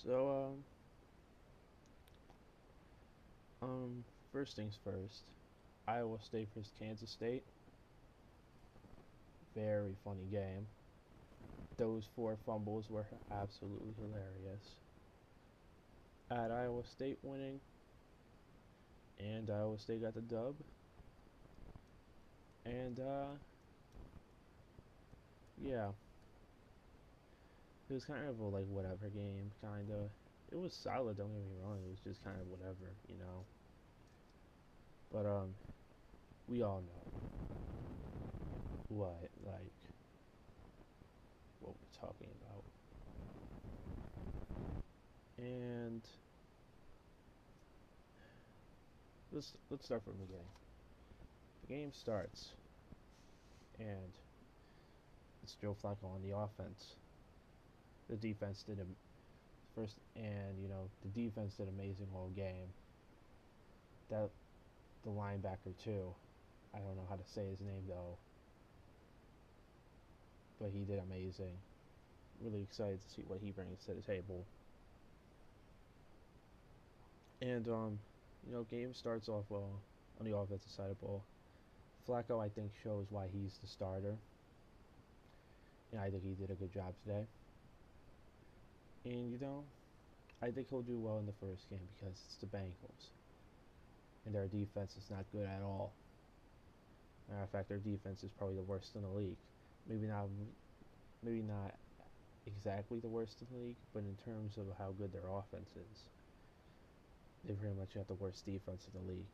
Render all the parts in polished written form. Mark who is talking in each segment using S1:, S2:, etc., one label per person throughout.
S1: So, first things first. Iowa State versus Kansas State. Very funny game. Those four fumbles were absolutely hilarious. I had Iowa State winning, and Iowa State got the dub. And yeah, it was kind of a like whatever game, kinda. It was solid. Don't get me wrong. It was just kind of whatever. But we all know like what we're talking about. And let's start from the beginning. The game starts, and it's Joe Flacco on the offense. The defense did first, and the defense did amazing all game. That the linebacker too. I don't know how to say his name though, but he did amazing. Really excited to see what he brings to the table. And game starts off well on the offensive side of the ball. Flacco, I think, shows why he's the starter, and I think he did a good job today. And I think he'll do well in the first game because it's the Bengals, and their defense is not good at all. Matter of fact, their defense is probably the worst in the league. Maybe not, maybe not exactly the worst in the league, but in terms of how good their offense is, they pretty much got the worst defense in the league.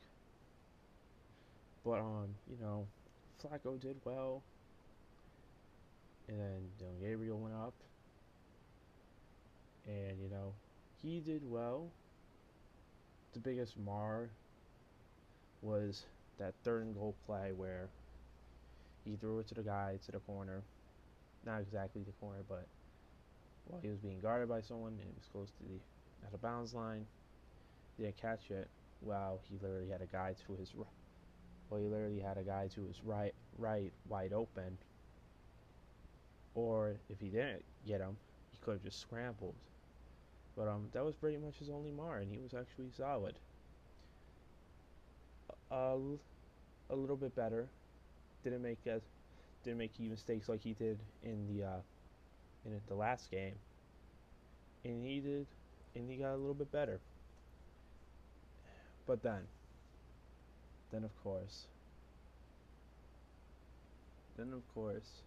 S1: But Flacco did well, and then Gabriel went up, and he did well. The biggest mar was that third and goal play where he threw it to the guy to the corner, not exactly the corner, but while he was being guarded by someone and it was close to the out of bounds line, he didn't catch it. Well, he literally had a guy to his right wide open, or if he didn't get him, he could have just scrambled. But that was pretty much his only mar, and he was actually solid. Uh, a little bit better. Didn't make key mistakes like he did in the last game, and he got a little bit better. But then of course, then of course,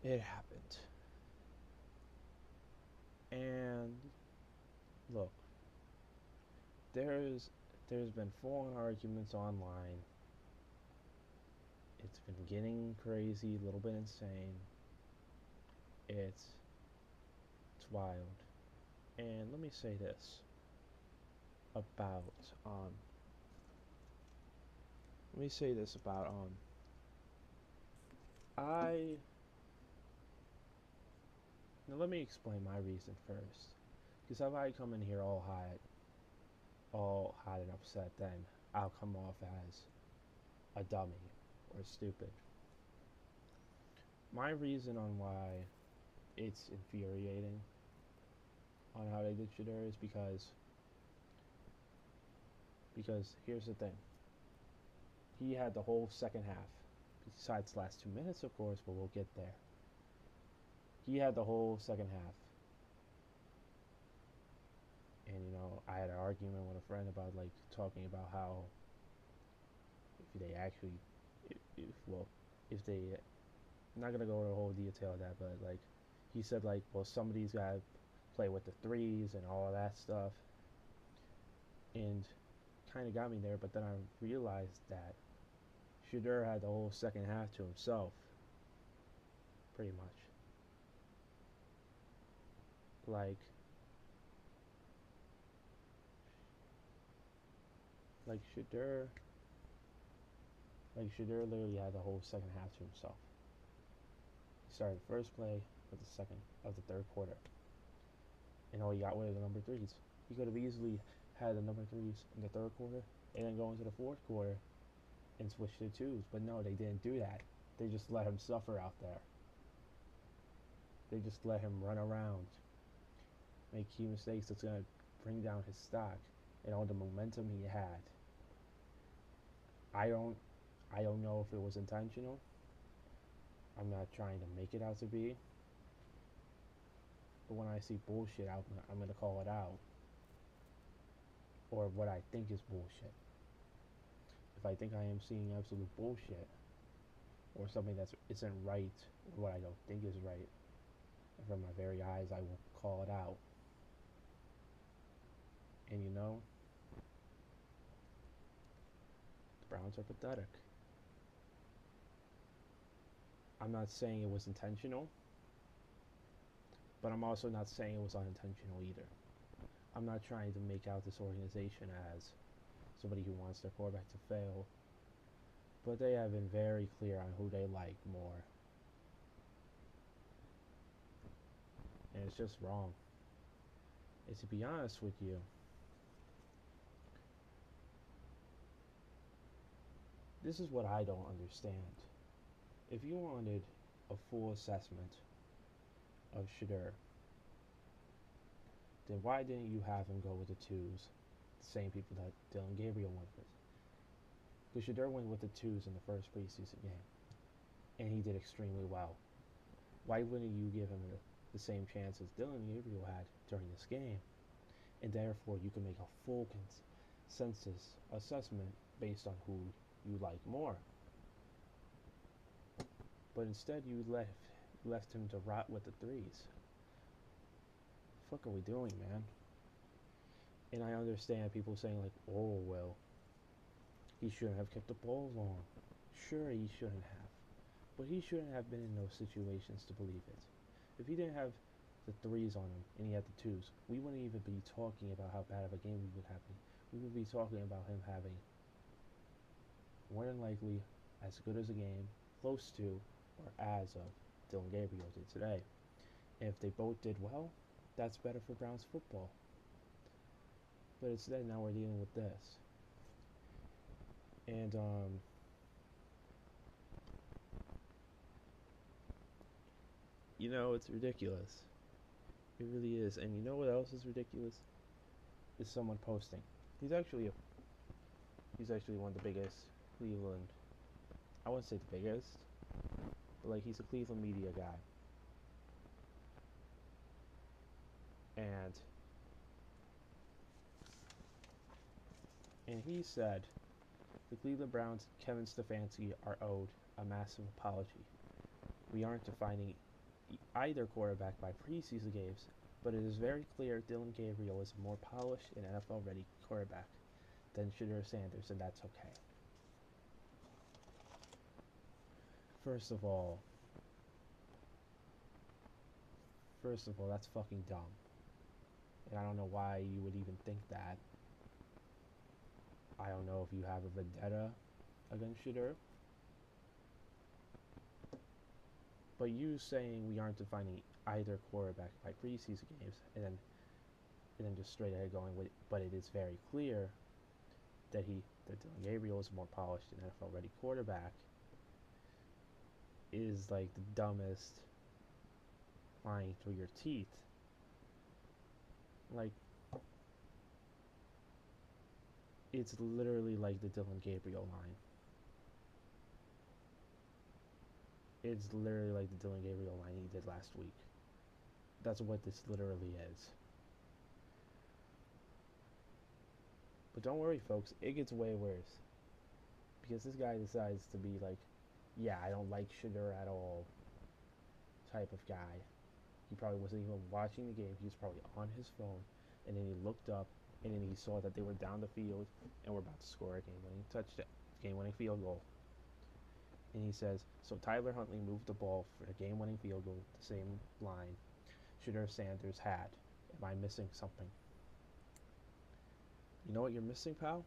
S1: it happened. And look, there's been full-on arguments online. It's been getting crazy, a little bit insane. It's wild. And let me say this about um let me say this about I now let me explain my reason first. Because if I come in here all hot and upset, then I'll come off as a dummy or stupid. My reason on why it's infuriating on how they did Shador is because here's the thing. He had the whole second half, besides the last 2 minutes, of course, but we'll get there. He had the whole second half. And I had an argument with a friend about like talking about how if they actually, if they, I'm not gonna go into the whole detail of that, but like he said like, well, somebody's gotta play with the threes and all of that stuff, and kind of got me there. But then I realized that Shador had the whole second half to himself, pretty much. Like like Shador literally had the whole second half to himself. He started the first play of the third quarter, and all he got were the number threes. He could have easily had the number threes in the third quarter, and then go into the fourth quarter and switch to twos. But no, they didn't do that. They just let him suffer out there. They just let him run around. make key mistakes that's gonna bring down his stock and all the momentum he had. I don't I don't know if it was intentional. I'm not trying to make it out to be. But when I see bullshit, I'm gonna call it out. Or what I think is bullshit. If I think I am seeing absolute bullshit, or something that isn't right, or what I don't think is right, in front of my very eyes, I will call it out. And you know, the Browns are pathetic. I'm not saying it was intentional, but I'm also not saying it was unintentional either. I'm not trying to make out this organization as somebody who wants their quarterback to fail, but they have been very clear on who they like more. And it's just wrong. And to be honest with you, this is what I don't understand. If you wanted a full assessment of Shadur, then why didn't you have him go with the twos, the same people that Dylan Gabriel went with? Because Shadur went with the twos in the first preseason game, and he did extremely well. Why wouldn't you give him the same chance as Dylan Gabriel had during this game? And therefore, you can make a full consensus assessment based on who you like more. But instead, you left him to rot with the threes. What the fuck are we doing, man? And I understand people saying like, oh well, he shouldn't have kept the ball long. Sure, he shouldn't have, but he shouldn't have been in those situations to believe it. If he didn't have the threes on him and he had the twos, we wouldn't even be talking about how bad of a game we would have. We would be talking about him having more than likely as good as a game, close to, or as of Dylan Gabriel did today. And if they both did well, that's better for Browns football. But instead, now we're dealing with this. And, you know, it's ridiculous. It really is. And you know what else is ridiculous? Is someone posting. He's actually one of the biggest Cleveland. I wouldn't say the biggest, but like he's a Cleveland media guy. And he said the Cleveland Browns, Kevin Stefanski, are owed a massive apology. We aren't defining either quarterback by preseason games, but it is very clear Dylan Gabriel is a more polished and NFL-ready quarterback than Shadur Sanders, and that's okay. First of all, that's fucking dumb. And I don't know why you would even think that. I don't know if you have a vendetta against Shadur. But you saying we aren't defining either quarterback by preseason games, and then just straight ahead going with, but it is very clear that Dylan Gabriel is a more polished and NFL-ready quarterback, is like the dumbest lying through your teeth. Like, it's literally like the Dylan Gabriel line. It's literally like the Dylan Gabriel line he did last week. That's what this literally is. But don't worry, folks. It gets way worse. Because this guy decides to be like, yeah, I don't like Shadur at all type of guy. He probably wasn't even watching the game. He was probably on his phone. And then he looked up, and then he saw that they were down the field and were about to score a game-winning field goal. And he says, so Tyler Huntley moved the ball for a game-winning field goal, the same line Shadur Sanders had. Am I missing something? You know what you're missing, pal?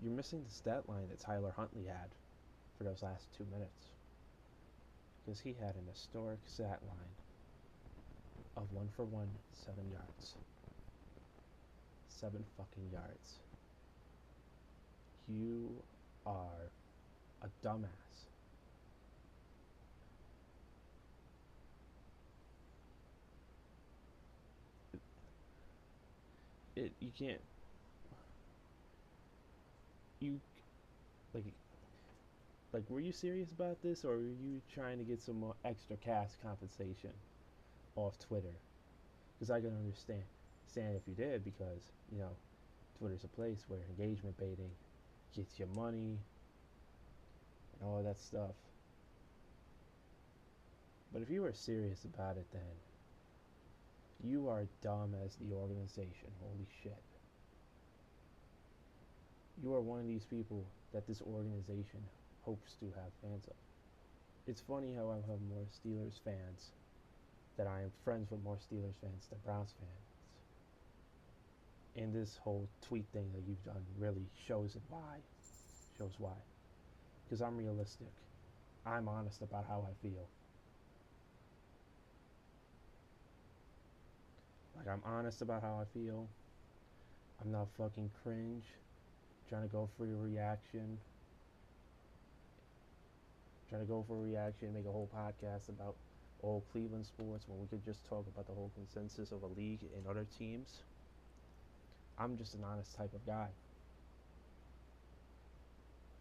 S1: You're missing the stat line that Tyler Huntley had for those last 2 minutes. Because he had an historic stat line of 1 for 1, 7 yards. 7 fucking yards. You are a dumbass. you can't you like were you serious about this, or were you trying to get some more extra cash compensation off Twitter? Because I can understand if you did, because Twitter's a place where engagement baiting gets you money and all that stuff. But if you were serious about it, then you are dumb as the organization. Holy shit. You are one of these people that this organization hopes to have fans of. It's funny how I have more Steelers fans, that I am friends with more Steelers fans than Browns fans. And this whole tweet thing that you've done really shows it why. Shows why. Because I'm realistic. I'm honest about how I feel. Like, I'm honest about how I feel. I'm not fucking cringe, trying to go for a reaction. Make a whole podcast about all Cleveland sports when we could just talk about the whole consensus of a league and other teams. I'm just an honest type of guy.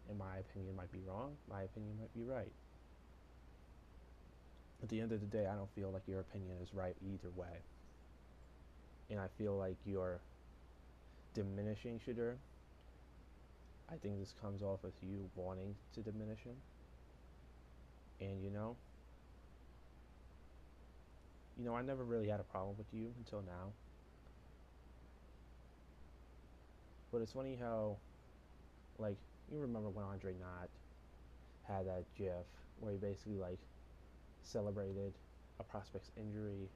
S1: And my opinion might be wrong, my opinion might be right. At the end of the day, I don't feel like your opinion is right either way. And I feel like you're diminishing Shadur. I think this comes off as you wanting to diminish him. And I never really had a problem with you until now. But it's funny how, like, you remember when Andre Knott had that GIF where he basically, like, celebrated a prospect's injury.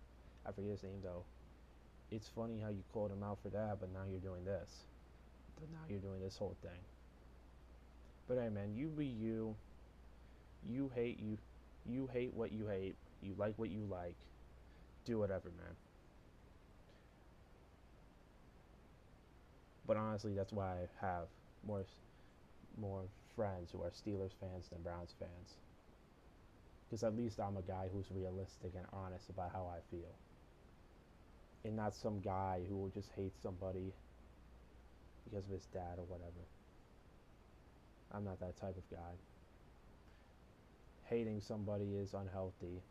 S1: I forget his name, though. It's funny how you called him out for that, but now you're doing this. Now you're doing this whole thing. But hey, man, you be you. You hate what you hate. You like what you like. Do whatever, man. But honestly, that's why I have more friends who are Steelers fans than Browns fans. Because at least I'm a guy who's realistic and honest about how I feel. And not some guy who will just hate somebody because of his dad or whatever. I'm not that type of guy. Hating somebody is unhealthy.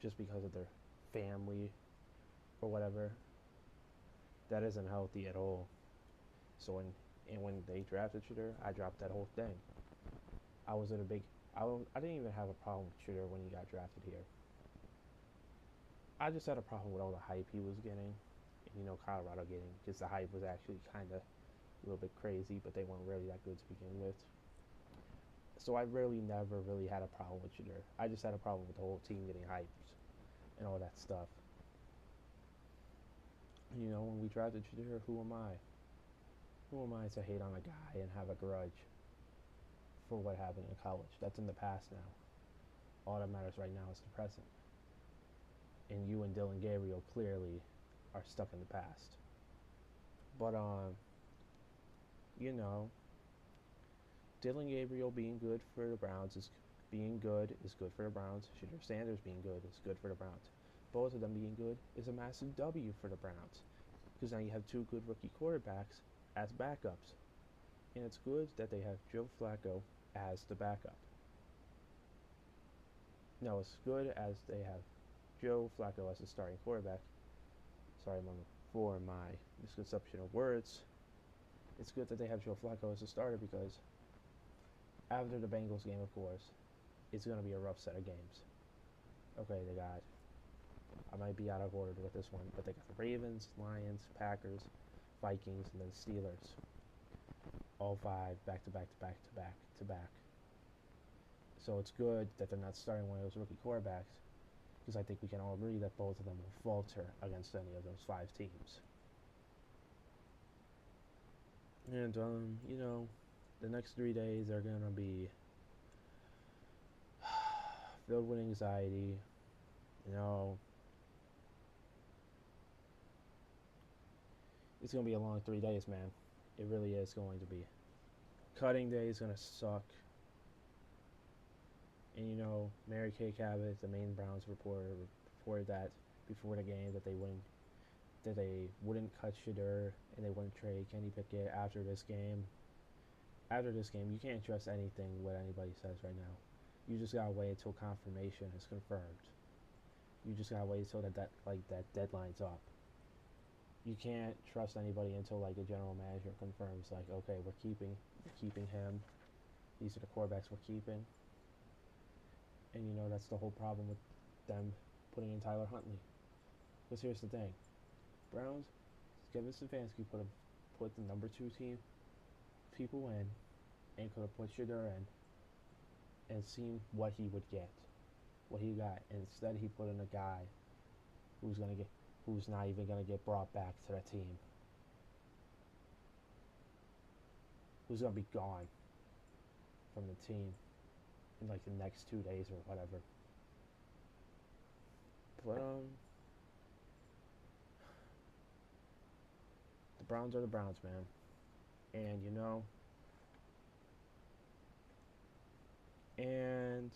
S1: Just because of their family or whatever. That isn't healthy at all. So when they drafted Shadur, I dropped that whole thing. I didn't even have a problem with Shadur when he got drafted here. I just had a problem with all the hype he was getting, and Colorado getting, because the hype was actually kind of a little bit crazy, but they weren't really that good to begin with. So I never really had a problem with Shadur. I just had a problem with the whole team getting hyped and all that stuff. When we drafted Shadur, who am I? Who am I to hate on a guy and have a grudge for what happened in college? That's in the past now. All that matters right now is the present. And you and Dylan Gabriel clearly are stuck in the past. But Dylan Gabriel being good for the Browns is good for the Browns. Shadur Sanders being good is good for the Browns. Both of them being good is a massive W for the Browns, because now you have two good rookie quarterbacks as backups. And it's good that they have Joe Flacco as the backup. No, it's good as they have Joe Flacco as the starting quarterback. Sorry, for my misconception of words. It's good that they have Joe Flacco as a starter, because after the Bengals game, of course, it's going to be a rough set of games. Okay, I might be out of order with this one, but they got the Ravens, Lions, Packers, Vikings, and then Steelers. All five back to back. So it's good that they're not starting one of those rookie quarterbacks, because I think we can all agree that both of them will falter against any of those five teams. And, the next 3 days are going to be filled with anxiety. It's going to be a long 3 days, man. It really is going to be. Cutting day is going to suck. And Mary Kay Cabot, the main Browns reporter, reported that before the game that they wouldn't cut Shadur and they wouldn't trade Kenny Pickett after this game. After this game, you can't trust anything what anybody says right now. You just gotta wait until confirmation is confirmed. You just gotta wait until that deadline's up. You can't trust anybody until like the general manager confirms like, okay, we're keeping him. These are the quarterbacks we're keeping. And that's the whole problem with them putting in Tyler Huntley. Because here's the thing, Browns, Kevin Stefanski put the number 2 team people in, and could have put Shadur in, and seen what he would get, what he got. And instead, he put in a guy who's not even gonna get brought back to the team, who's gonna be gone from the team in like the next 2 days or whatever. But the Browns are the Browns, man. And and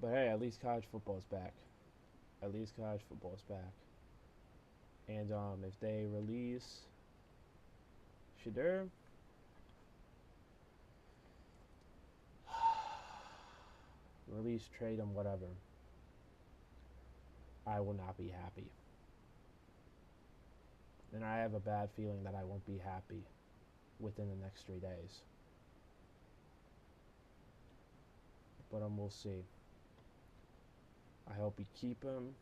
S1: but hey, at least college football's back. At least college football's back. And if they release Shadur, release, trade him, whatever, I will not be happy. And I have a bad feeling that I won't be happy within the next 3 days. But we'll see. I hope we keep him.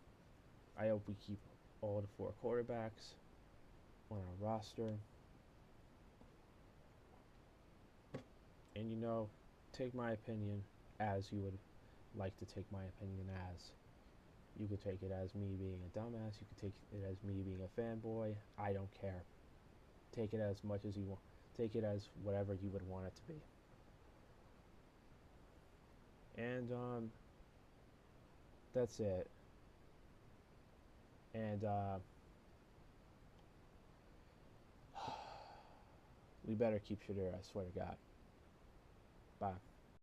S1: I hope we keep all the 4 quarterbacks on our roster. And take my opinion as you would like to take my opinion as. You could take it as me being a dumbass. You could take it as me being a fanboy. I don't care. Take it as much as you want. Take it as whatever you would want it to be. And that's it. And we better keep Shadur, I swear to God. Bye.